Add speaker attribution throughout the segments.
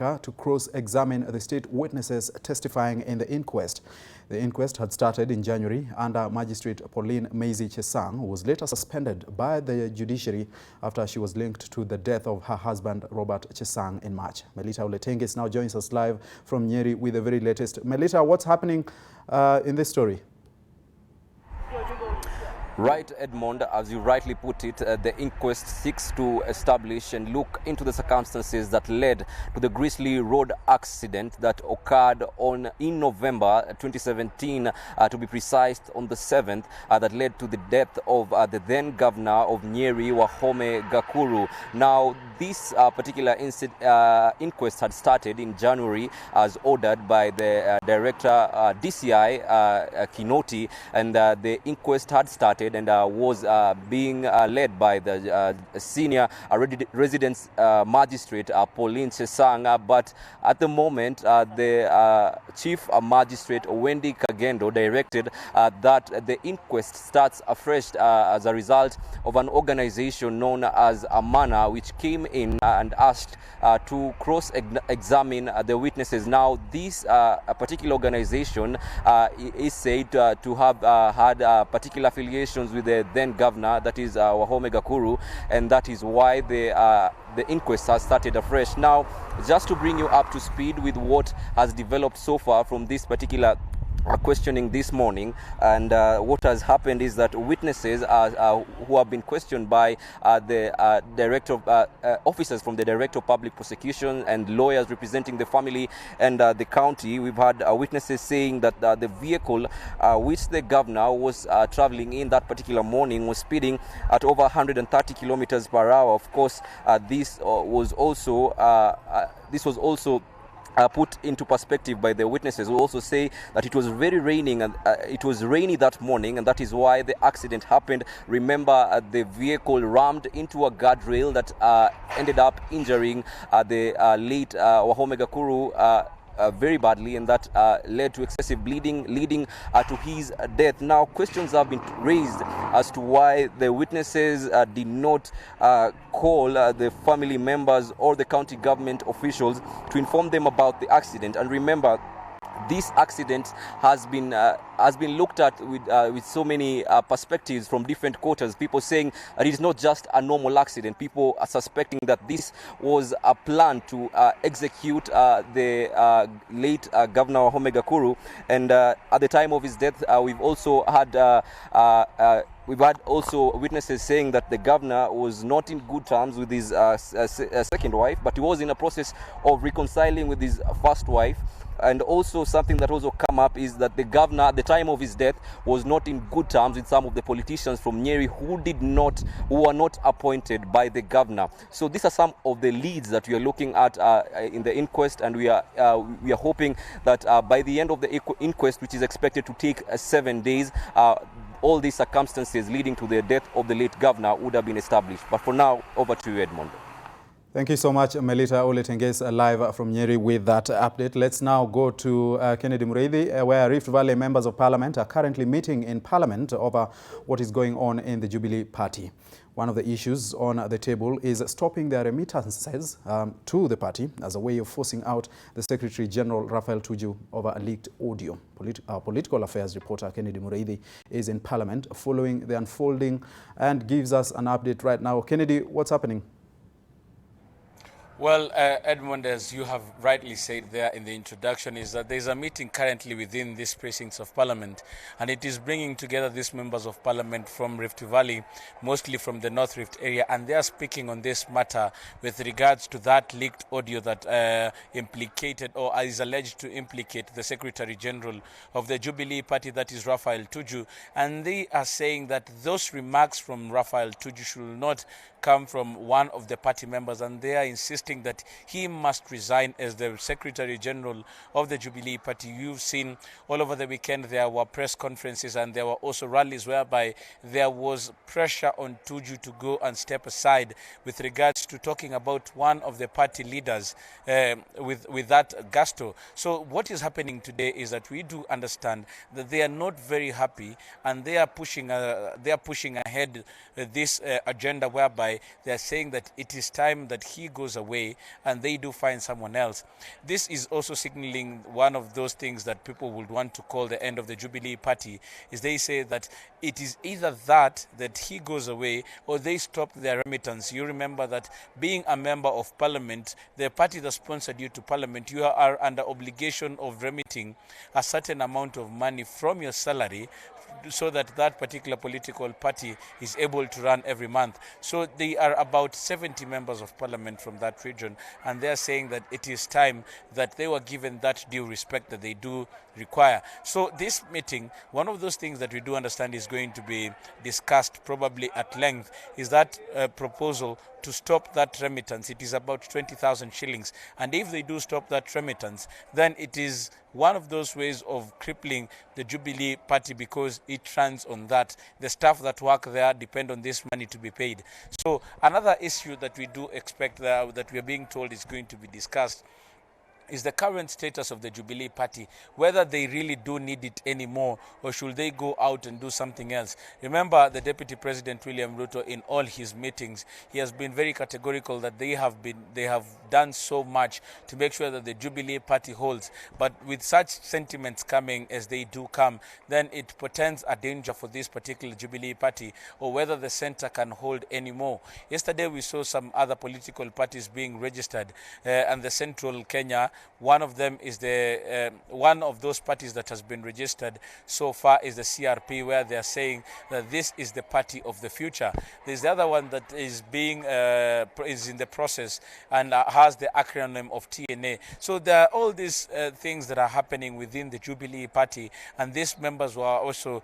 Speaker 1: to cross-examine the state witnesses testifying in the inquest. The inquest had started in January under Magistrate Pauline Maisie Chesang, who was later suspended by the judiciary after she was linked to the death of her husband, Robert Chesang, in March. Melita Oletengis now joins us live from Nyeri with the very latest. Melita, what's happening in this story?
Speaker 2: Right, Edmond, as you rightly put it, the inquest seeks to establish and look into the circumstances that led to the grisly road accident that occurred in November 2017, to be precise, on the 7th, that led to the death of the then governor of Nyeri, Wahome Gakuru. Now, this particular inquest had started in January as ordered by the director DCI Kinoti, and the inquest had started and was being led by the senior residence magistrate Pauline Chesang, but at the moment the chief magistrate Wendy Kagendo directed that the inquest starts afresh as a result of an organization known as Amana, which came in and asked to cross-examine the witnesses. Now, this particular organization is said to have had particular affiliations with the then governor, that is Wahome Gakuru, and that is why the inquest has started afresh. Now, just to bring you up to speed with what has developed so far from this particular questioning this morning, and what has happened is that witnesses who have been questioned by the officers from the Director of Public Prosecution and lawyers representing the family and the county. We've had witnesses saying that the vehicle which the governor was traveling in that particular morning was speeding at over 130 kilometers per hour. Of course, this was also put into perspective by the witnesses, who also say that it was very raining and it was rainy that morning, and that is why the accident happened. Remember, the vehicle rammed into a guardrail that ended up injuring the late Wahome Gakuru very badly, and that led to excessive bleeding, leading to his death. Now, questions have been raised as to why the witnesses did not call the family members or the county government officials to inform them about the accident. And remember, this accident has been looked at with so many perspectives from different quarters. People saying that it is not just a normal accident. People are suspecting that this was a plan to execute the late Governor Wahome Gakuru. And at the time of his death, we've also had witnesses saying that the governor was not in good terms with his second wife, but he was in a process of reconciling with his first wife. And also something that also come up is that the governor at the time of his death was not in good terms with some of the politicians from Nyeri who were not appointed by the governor. So these are some of the leads that we are looking at in the inquest, and we are hoping that by the end of the inquest, which is expected to take 7 days, all these circumstances leading to the death of the late governor would have been established. But for now, over to you, Edmond.
Speaker 1: Thank you so much, Melita Oletengis, live from Nyeri with that update. Let's now go to Kennedy Mureithi, where Rift Valley members of parliament are currently meeting in parliament over what is going on in the Jubilee party. One of the issues on the table is stopping their remittances to the party as a way of forcing out the Secretary General Raphael Tuju over a leaked audio. Our political affairs reporter Kennedy Mureithi is in parliament following the unfolding and gives us an update right now. Kennedy, what's happening?
Speaker 3: Well, Edmond, as you have rightly said there in the introduction, is that there's a meeting currently within these precincts of Parliament, and it is bringing together these members of Parliament from Rift Valley, mostly from the North Rift area, and they are speaking on this matter with regards to that leaked audio that implicated or is alleged to implicate the Secretary General of the Jubilee Party, that is Raphael Tuju, and they are saying that those remarks from Raphael Tuju should not come from one of the party members, and they are insisting that he must resign as the Secretary General of the Jubilee Party. You've seen all over the weekend there were press conferences and there were also rallies whereby there was pressure on Tuju to go and step aside with regards to talking about one of the party leaders with that gusto. So what is happening today is that we do understand that they are not very happy, and they are pushing ahead this agenda whereby they are saying that it is time that he goes away away and they do find someone else. This is also signaling one of those things that people would want to call the end of the Jubilee party, is they say that it is either that he goes away or they stop their remittance. You remember that being a member of parliament, the party that sponsored you to parliament, you are under obligation of remitting a certain amount of money from your salary so that that particular political party is able to run every month. So they are about 70 members of parliament from that region, and they are saying that it is time that they were given that due respect that they do require. So this meeting, one of those things that we do understand is going to be discussed probably at length is that proposal to stop that remittance. It is about 20,000 shillings. And if they do stop that remittance, then it is one of those ways of crippling the Jubilee party because it runs on that. The staff that work there depend on this money to be paid. So another issue that we do expect that we are being told is going to be discussed is the current status of the Jubilee party, whether they really do need it anymore or should they go out and do something else. Remember, the Deputy President William Ruto, in all his meetings, he has been very categorical that they have done so much to make sure that the Jubilee party holds. But with such sentiments coming as they do come, then it portends a danger for this particular Jubilee party, or whether the center can hold anymore. Yesterday we saw some other political parties being registered, and the Central Kenya, one of them is one of those parties that has been registered so far is the CRP, where they are saying that this is the party of the future. There's the other one that is is in the process and has the acronym of TNA. So there are all these things that are happening within the Jubilee party, and these members were also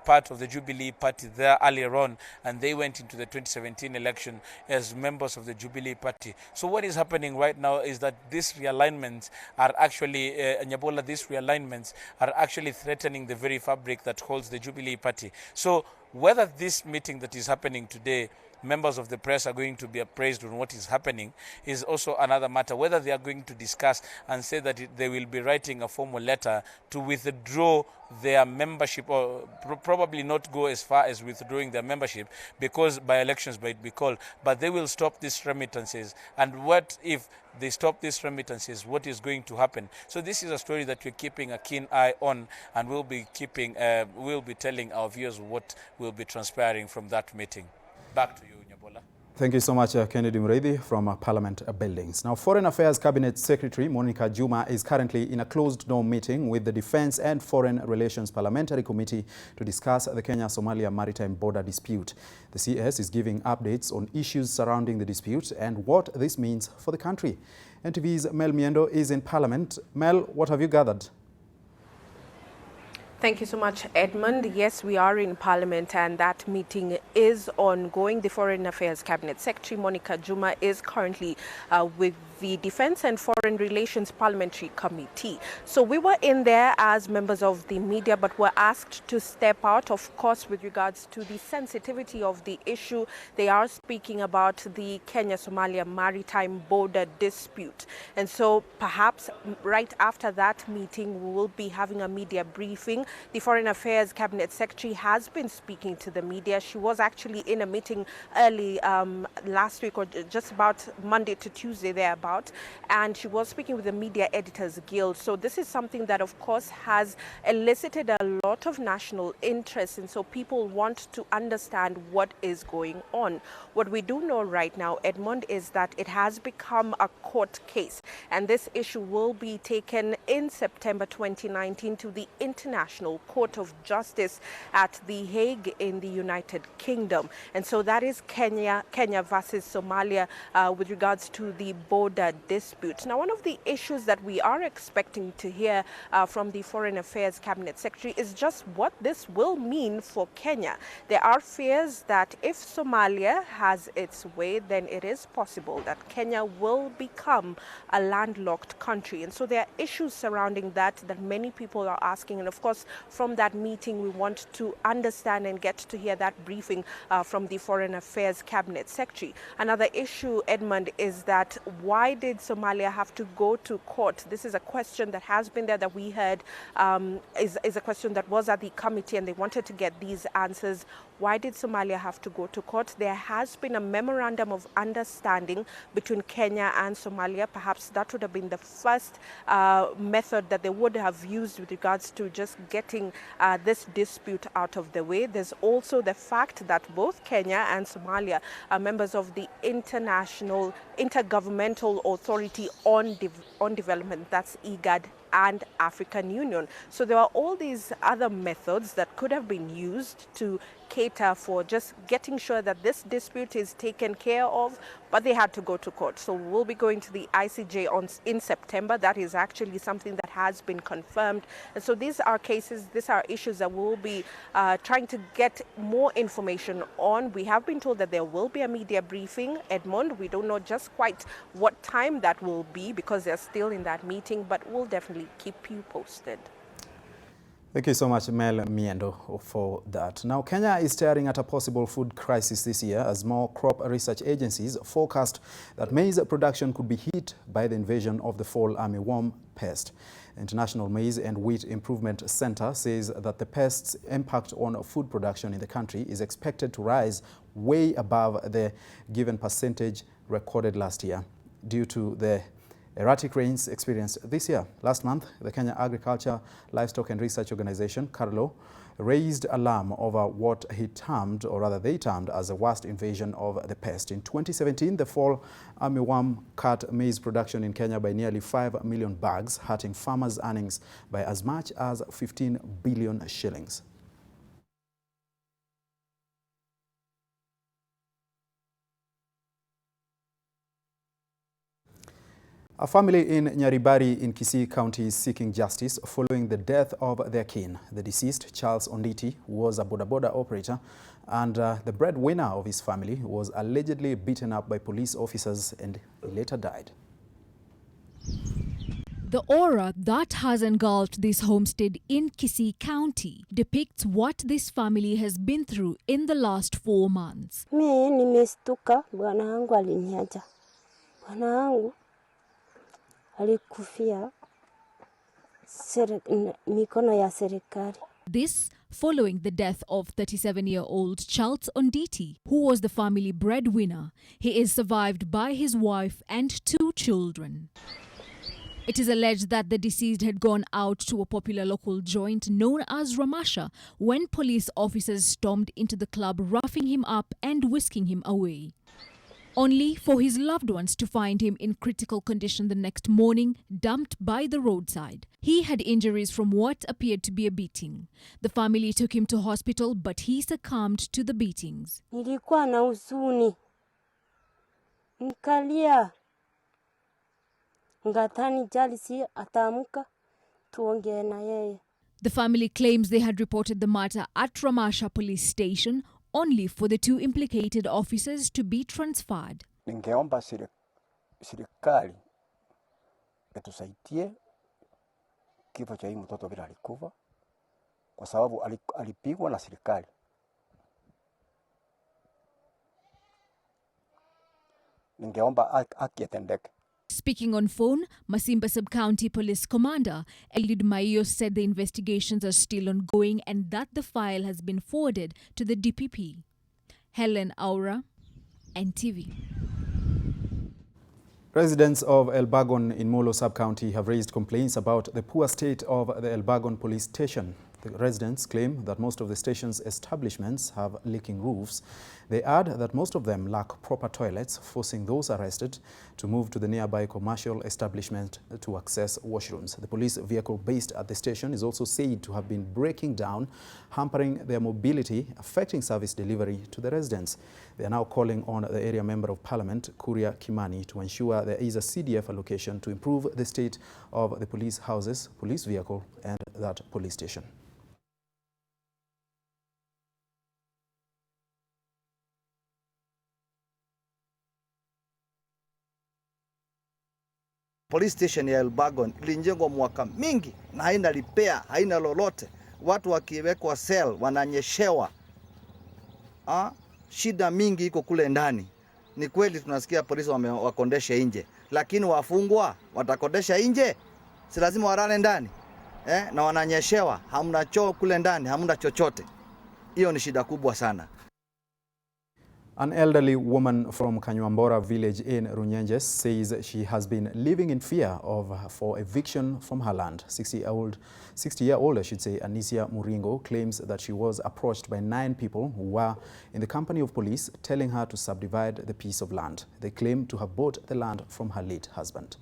Speaker 3: part of the Jubilee party there earlier on, and they went into the 2017 election as members of the Jubilee party. So what is happening right now is that these realignments are actually, Nyabola, these realignments are actually threatening the very fabric that holds the Jubilee party. So whether this meeting that is happening today, members of the press are going to be appraised on what is happening is also another matter. Whether they are going to discuss and say that they will be writing a formal letter to withdraw their membership, or probably not go as far as withdrawing their membership because by elections might be called, but they will stop these remittances. And what if they stop these remittances? What is going to happen? So this is a story that we're keeping a keen eye on, and we'll be telling our viewers what will be transpiring from that meeting. Back to you, Nyabola.
Speaker 1: Thank you so much, Kennedy Mureithi from Parliament Buildings. Now, Foreign Affairs Cabinet Secretary Monica Juma is currently in a closed-door meeting with the Defence and Foreign Relations Parliamentary Committee to discuss the Kenya-Somalia maritime border dispute. The CS is giving updates on issues surrounding the dispute and what this means for the country. NTV's Mel Miendo is in Parliament. Mel, what have you gathered?
Speaker 4: Thank you so much, Edmund. Yes, we are in Parliament and that meeting is ongoing. The Foreign Affairs Cabinet Secretary, Monica Juma, is currently with the Defence and Foreign Relations Parliamentary Committee. So we were in there as members of the media, but were asked to step out, of course, with regards to the sensitivity of the issue. They are speaking about the Kenya-Somalia maritime border dispute. And so perhaps right after that meeting, we will be having a media briefing. The Foreign Affairs Cabinet Secretary has been speaking to the media. She was actually in a meeting early last week, or just about Monday to Tuesday thereabout, and she was speaking with the Media Editors Guild. So this is something that, of course, has elicited a lot of national interest, and so people want to understand what is going on. What we do know right now, Edmund, is that it has become a court case, and this issue will be taken in September 2019 to the International Court of Justice at The Hague in the United Kingdom. And so that is Kenya versus Somalia with regards to the border dispute. Now, one of the issues that we are expecting to hear from the Foreign Affairs Cabinet Secretary is just what this will mean for Kenya. There are fears that if Somalia has its way, then it is possible that Kenya will become a landlocked country. And so there are issues surrounding that many people are asking. And of course, from that meeting, we want to understand and get to hear that briefing from the Foreign Affairs Cabinet Secretary. Another issue, Edmund, is that why did Somalia have to go to court? This is a question that has been there that we heard is a question that was at the committee, and they wanted to get these answers. Why did Somalia have to go to court? There has been a memorandum of understanding between Kenya and Somalia. Perhaps that would have been the first method that they would have used with regards to just getting this dispute out of the way. There's also the fact that both Kenya and Somalia are members of the International Intergovernmental Authority on Development, that's IGAD, and African Union. So there are all these other methods that could have been used to cater for just getting sure that this dispute is taken care of, but they had to go to court. So we'll be going to the ICJ in September. That is actually something that has been confirmed. And so these are cases, these are issues that we'll be trying to get more information on. We have been told that there will be a media briefing, Edmond. We don't know just quite what time that will be because they're still in that meeting, but we'll definitely keep you posted.
Speaker 1: Thank you so much, Mel Miendo, for that. Now, Kenya is staring at a possible food crisis this year as more crop research agencies forecast that maize production could be hit by the invasion of the fall armyworm pest. International Maize and Wheat Improvement Center says that the pest's impact on food production in the country is expected to rise way above the given percentage recorded last year due to the erratic rains experienced this year. Last month, the Kenya Agriculture, Livestock and Research Organization, KARLO, raised alarm over what he termed, or rather they termed, as the worst invasion of the pest. In 2017, the fall armyworm cut maize production in Kenya by nearly 5 million bags, hurting farmers' earnings by as much as 15 billion shillings. A family in Nyeri in Kisii County is seeking justice following the death of their kin. The deceased, Charles Onditi, was a boda operator, and the breadwinner of his family was allegedly beaten up by police officers and later died.
Speaker 5: The aura that has engulfed this homestead in Kisii County depicts what this family has been through in the last 4 months.
Speaker 6: Mimi nimestuka, bwana wangu aliniacha. Bwana wangu alikufia mikono ya serikali.
Speaker 5: This following the death of 37-year-old Charles Onditi, who was the family breadwinner. He is survived by his wife and 2 children. It is alleged that the deceased had gone out to a popular local joint known as Ramasha when police officers stormed into the club, roughing him up and whisking him away, only for his loved ones to find him in critical condition the next morning, dumped by the roadside. He had injuries from what appeared to be a beating. The family took him to hospital, but he succumbed to the beatings.
Speaker 6: Nilikuwa na huzuni. Nikalia. Ngatani jalisi atamuka tuongee na yeye.
Speaker 5: The family claims they had reported the matter at Ramasha police station, only for the 2 implicated officers to be transferred.
Speaker 7: Ningeomba serikali itusaidie kifo cha hii mtoto bila alikufa kwa sababu alipigwa na serikali. Ningeomba haki itendeke.
Speaker 5: Speaking on phone, Masimba Sub-County Police Commander Eliud Maiyo said the investigations are still ongoing and that the file has been forwarded to the DPP. Helen Aura, NTV.
Speaker 1: Residents of Elbagon in Molo Sub-County have raised complaints about the poor state of the Elbagon police station. The residents claim that most of the station's establishments have leaking roofs. They add that most of them lack proper toilets, forcing those arrested to move to the nearby commercial establishment to access washrooms. The police vehicle based at the station is also said to have been breaking down, hampering their mobility, affecting service delivery to the residents. They are now calling on the area member of parliament, Kuria Kimani, to ensure there is a CDF allocation to improve the state of the police houses, police vehicle, and that police station.
Speaker 8: Police station ya Elbagon ilijengwa mwaka mingi na haina repair, haina lolote. Watu wakiwekwa cell wananyeshewa. Shida mingi iko kule ndani. Ni kweli tunasikia polisi wakondesha nje, lakini wafungwa watakondesha nje? Si lazima walale ndani. Na wananyeshewa, hamna choo kule ndani, hamna chochote. Hiyo ni shida kubwa sana.
Speaker 1: An elderly woman from Kenya-Somalia village in Runyenjes says she has been living in fear for eviction from her land. 60-year-old, I should say, Anisia Muringo claims that she was approached by 9 people who were in the company of police telling her to subdivide the piece of land. They claim to have bought the land from her late husband.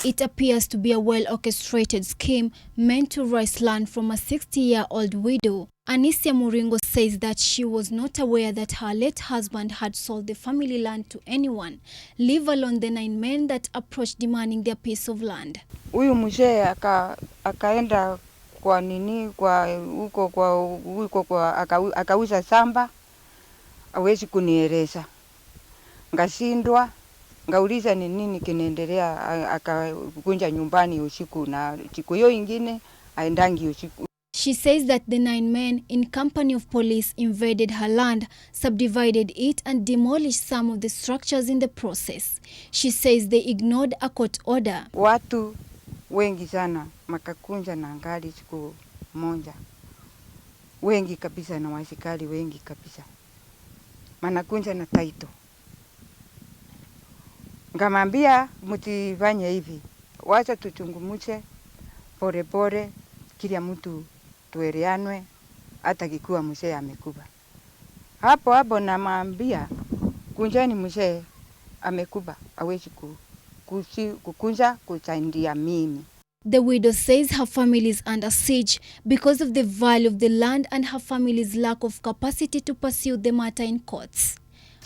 Speaker 5: It appears to be a well-orchestrated scheme meant to wrest land from a 60-year-old widow. Anisia Muringo says that she was not aware that her late husband had sold the family land to anyone, leave alone the 9 men that approached demanding their piece of land.
Speaker 9: Huyu mzee akaenda kwa nini akauza samba, hawezi kunieleza. Ngashindwa, ngauliza ni nini kinaendelea, akakunja nyumbani usiku na siku hiyo ingine aendangi usiku.
Speaker 5: She says that the 9 men in company of police invaded her land, subdivided it and demolished some of the structures in the process. She says they ignored a court order.
Speaker 9: Watu wengi sana makakunja na ngali siku moja. Wengi kabisa na wasikali wengi kabisa. Manakunja na taito. Ngamambia mtifanye hivi. Wacha tuchungumuche pore pore kila mtu tueleanwe hata kikuwa mzee amekuba. Hapo namwambia kunjani mzee amekuba hawezi kukunja kuchandia mimi.
Speaker 5: The widow says her family is under siege because of the value of the land and her family's lack of capacity to pursue the matter in courts.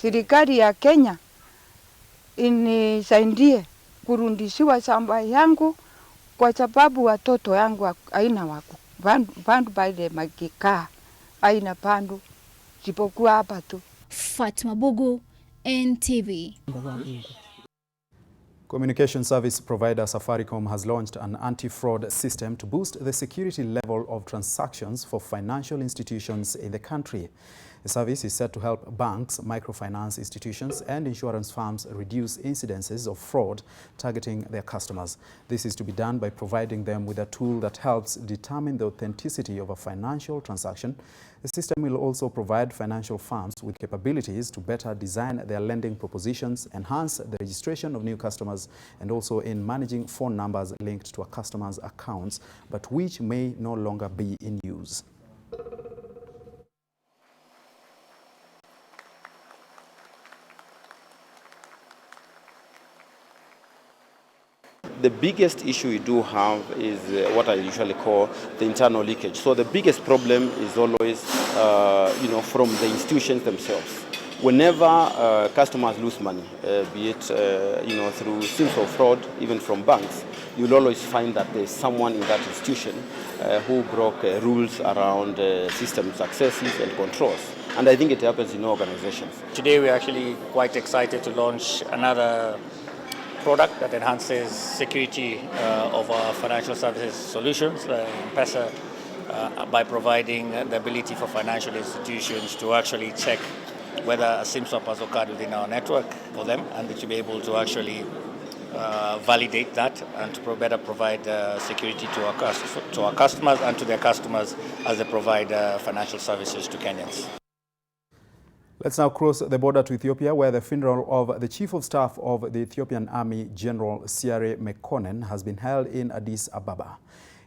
Speaker 9: Serikali ya Kenya inisaidie kurudishiwa shamba yangu kwa sababu watoto yangu haina wako. Pandu baile magikaa haina pandu sipokuwa hapa tu.
Speaker 5: Fatma Bugu, NTV.
Speaker 1: Communication service provider Safaricom has launched an anti-fraud system to boost the security level of transactions for financial institutions in the country. The service is set to help banks, microfinance institutions and insurance firms reduce incidences of fraud targeting their customers. This is to be done by providing them with a tool that helps determine the authenticity of a financial transaction. The system will also provide financial firms with capabilities to better design their lending propositions, enhance the registration of new customers, and also in managing phone numbers linked to a customer's accounts, but which may no longer be in use.
Speaker 10: The biggest issue we do have is what I usually call the internal leakage. So the biggest problem is always, from the institutions themselves. Whenever customers lose money, be it, through sins of fraud, even from banks, you'll always find that there's someone in that institution who broke rules around system successes and controls. And I think it happens in organizations.
Speaker 11: Today we're actually quite excited to launch another product that enhances security of our financial services solutions, M-Pesa, by providing the ability for financial institutions to actually check whether a SIM swap has occurred within our network for them, and to be able to actually validate that and to better provide security to our customers and to their customers as they provide financial services to Kenyans.
Speaker 1: Let's now cross the border to Ethiopia, where the funeral of the Chief of Staff of the Ethiopian Army, General Siare Mekonnen, has been held in Addis Ababa.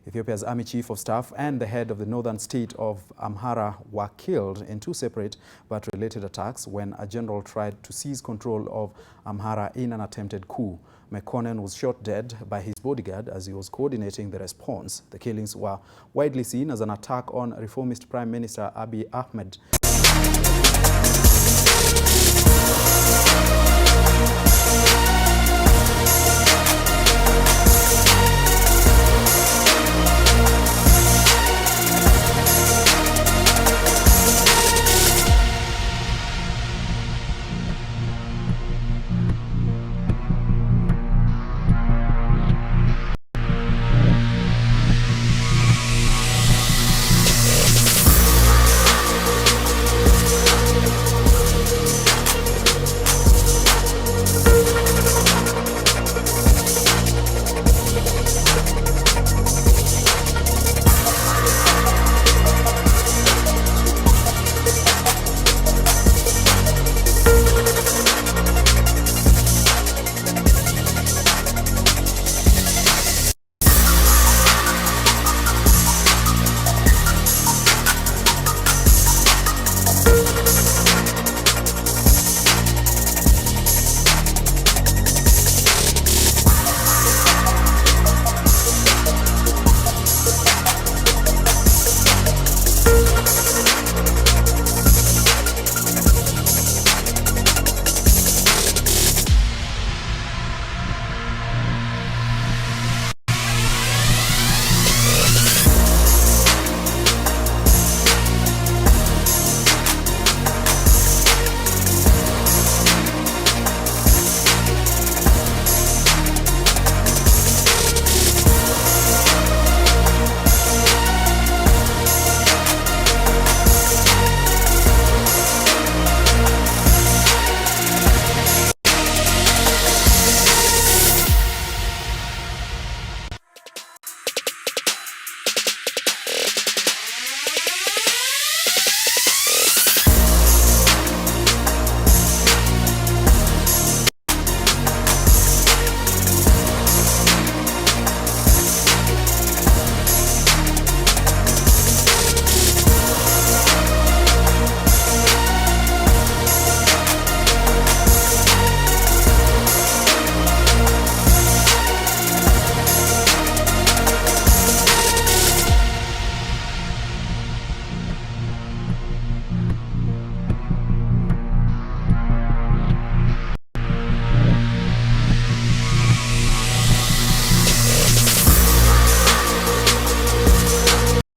Speaker 1: Ethiopia's Army Chief of Staff and the head of the northern state of Amhara were killed in 2 separate but related attacks when a general tried to seize control of Amhara in an attempted coup. Mekonnen was shot dead by his bodyguard as he was coordinating the response. The killings were widely seen as an attack on reformist Prime Minister Abiy Ahmed.